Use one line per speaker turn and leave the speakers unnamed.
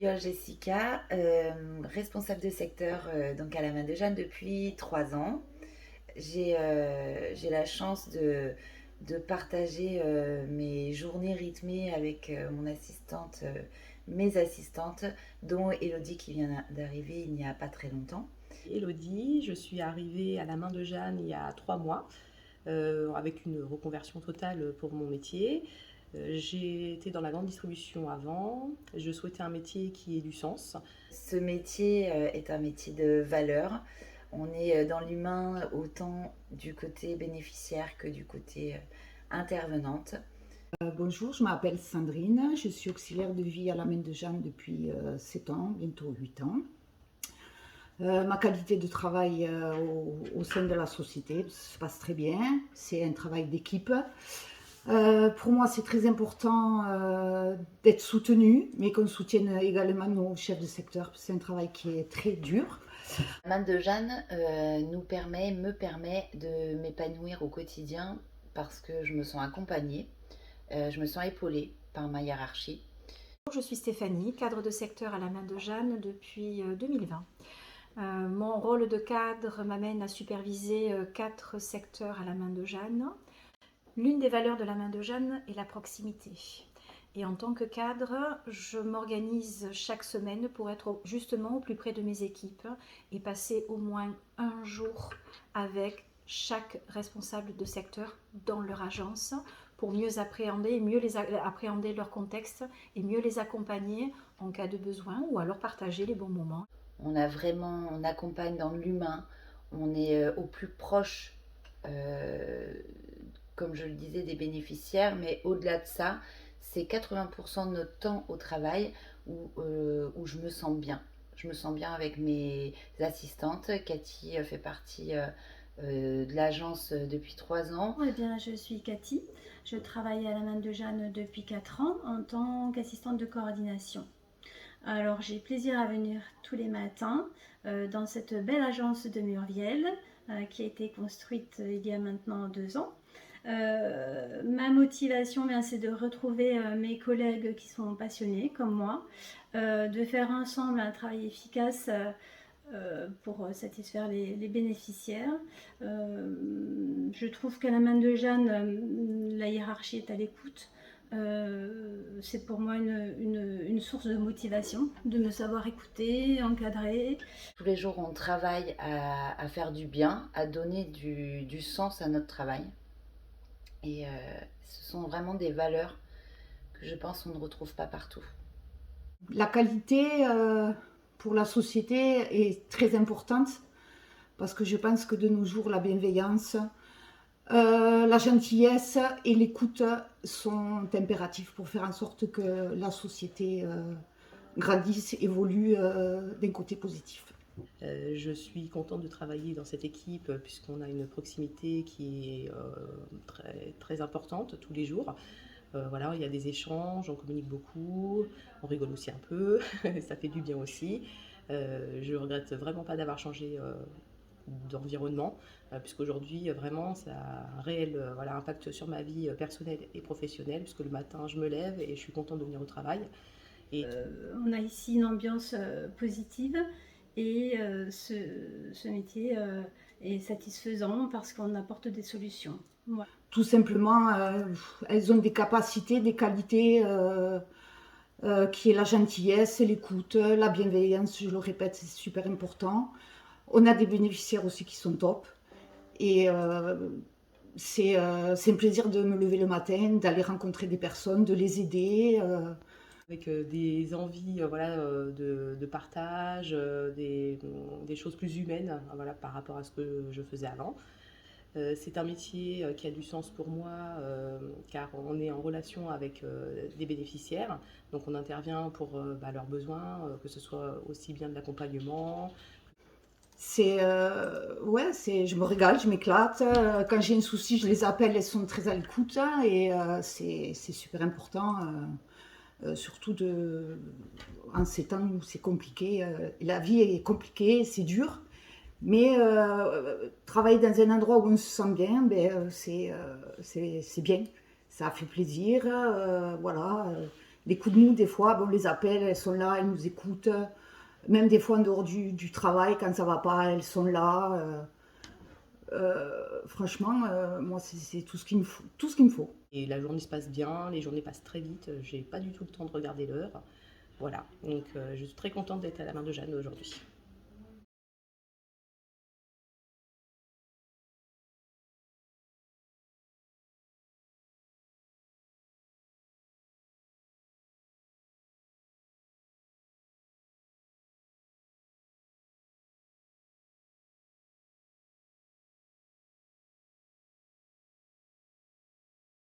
Jessica, responsable de secteur donc à la main de Jeanne depuis 3 ans. J'ai la chance de partager mes journées rythmées avec mon assistante, mes assistantes, dont Elodie qui vient d'arriver il n'y a pas très longtemps.
Elodie, je suis arrivée à la main de Jeanne il y a 3 mois, avec une reconversion totale pour mon métier. J'ai été dans la grande distribution avant, je souhaitais un métier qui ait du sens.
Ce métier est un métier de valeur. On est dans l'humain autant du côté bénéficiaire que du côté intervenante.
Bonjour, je m'appelle Sandrine, je suis auxiliaire de vie à la main de Jeanne depuis 7 ans, bientôt 8 ans. Ma qualité de travail au sein de la société se passe très bien, c'est un travail d'équipe. Pour moi, c'est très important d'être soutenu, mais qu'on soutienne également nos chefs de secteur. C'est un travail qui est très dur.
La main de Jeanne me permet de m'épanouir au quotidien parce que je me sens accompagnée, je me sens épaulée par ma hiérarchie.
Je suis Stéphanie, cadre de secteur à la main de Jeanne depuis 2020. Mon rôle de cadre m'amène à superviser 4 secteurs à la main de Jeanne. L'une des valeurs de la main de Jeanne est la proximité. Et en tant que cadre, je m'organise chaque semaine pour être justement au plus près de mes équipes et passer au moins un jour avec chaque responsable de secteur dans leur agence pour mieux appréhender leur contexte et mieux les accompagner en cas de besoin ou alors partager les bons moments.
On accompagne dans l'humain, on est au plus proche, euh, comme je le disais, des bénéficiaires, mais au-delà de ça, c'est 80% de notre temps au travail où je me sens bien. Je me sens bien avec mes assistantes. Cathy fait partie de l'agence depuis 3 ans.
Eh bien, je suis Cathy. Je travaille à la main de Jeanne depuis 4 ans en tant qu'assistante de coordination. Alors, j'ai plaisir à venir tous les matins dans cette belle agence de Murviel qui a été construite il y a maintenant 2 ans. Ma motivation, c'est de retrouver mes collègues qui sont passionnés comme moi, de faire ensemble un travail efficace pour satisfaire les bénéficiaires. Je trouve qu'à la main de Jeanne, la hiérarchie est à l'écoute. C'est pour moi une source de motivation, de me savoir écouter, encadrer.
Tous les jours, on travaille à faire du bien, à donner du sens à notre travail. Et ce sont vraiment des valeurs que je pense on ne retrouve pas partout.
La qualité pour la société est très importante parce que je pense que de nos jours, la bienveillance, la gentillesse et l'écoute sont impératifs pour faire en sorte que la société grandisse, évolue d'un côté positif.
Je suis contente de travailler dans cette équipe puisqu'on a une proximité qui est très, très importante tous les jours. Voilà, il y a des échanges, on communique beaucoup, on rigole aussi un peu, ça fait du bien aussi. Je regrette vraiment pas d'avoir changé d'environnement, puisqu'aujourd'hui vraiment ça a un réel impact sur ma vie personnelle et professionnelle, puisque le matin je me lève et je suis contente de venir au travail.
On a ici une ambiance positive et ce métier est satisfaisant parce qu'on apporte des solutions.
Voilà. Tout simplement, elles ont des capacités, des qualités qui est la gentillesse, l'écoute, la bienveillance, je le répète, c'est super important. On a des bénéficiaires aussi qui sont top. Et c'est un plaisir de me lever le matin, d'aller rencontrer des personnes, de les aider.
Avec des envies de partage, des choses plus humaines par rapport à ce que je faisais avant. C'est un métier qui a du sens pour moi car on est en relation avec des bénéficiaires, donc on intervient pour leurs besoins, que ce soit aussi bien de l'accompagnement.
Je me régale, je m'éclate. Quand j'ai un souci, je les appelle, elles sont très à l'écoute et c'est super important. Surtout en ces temps où c'est compliqué. La vie est compliquée, c'est dur. Mais travailler dans un endroit où on se sent bien, c'est bien. Ça fait plaisir. Voilà. les coups de mou, des fois, on les appelle, elles sont là, elles nous écoutent. Même des fois en dehors du travail, quand ça va pas, elles sont là. Franchement, moi, c'est tout ce qu'il me faut. Tout ce qu'il me faut.
Et la journée se passe bien, les journées passent très vite, j'ai pas du tout le temps de regarder l'heure. Voilà, donc je suis très contente d'être à la main de Jeanne aujourd'hui.